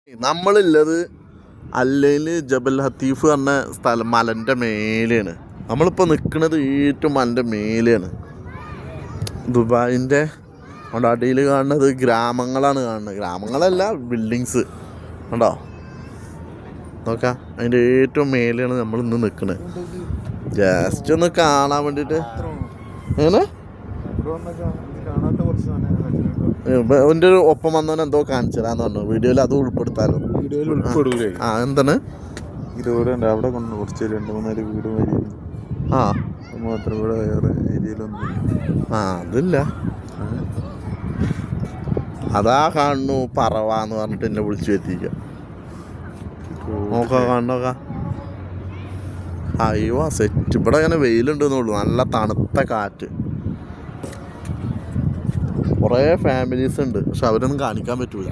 നമ്മളുള്ളത് അല്ലെങ്കിൽ ജബൽ ഹത്തീഫ് പറഞ്ഞ സ്ഥലം മലൻ്റെ മേലെയാണ്. നമ്മളിപ്പോൾ നിൽക്കുന്നത് ഏറ്റവും മലൻ്റെ മേലെയാണ്. ദുബായിൻ്റെ അവിടെ അടിയിൽ കാണുന്നത് ഗ്രാമങ്ങളാണ് കാണുന്നത്. ഗ്രാമങ്ങളല്ല, ബിൽഡിങ്സ് ഉണ്ടോ നോക്കാം. അതിൻ്റെ ഏറ്റവും മേലെയാണ് നമ്മൾ ഇന്ന് നിൽക്കുന്നത്. ജസ്റ്റ് ഒന്ന് കാണാൻ വേണ്ടിയിട്ട്. എങ്ങനെ എൻ്റെ ഒരു ഒപ്പം വന്നവൻ എന്തോ കാണിച്ചു തരാന്ന് പറഞ്ഞു. വീഡിയോയിൽ അത് ഉൾപ്പെടുത്താലോ. ആ എന്താണ് അവിടെ കൊണ്ട് കുറച്ച് 2-3 വീട് വരി മാത്രം ഇവിടെ വേറെ ഏരിയയിലൊന്നും അതില്ല. അതാ കാണുന്നു പറവാന്ന് പറഞ്ഞിട്ട് എന്നെ വിളിച്ചു വരുത്തിക്ക. നോക്കാം കണ്ടോക്കാം. അയ്യോ സെറ്റ്. ഇവിടെ അങ്ങനെ വെയിലുണ്ടെന്നുള്ളൂ, നല്ല തണുത്ത കാറ്റ്. കുറേ ഫാമിലീസ് ഉണ്ട്, പക്ഷെ അവരൊന്നും കാണിക്കാൻ പറ്റൂല.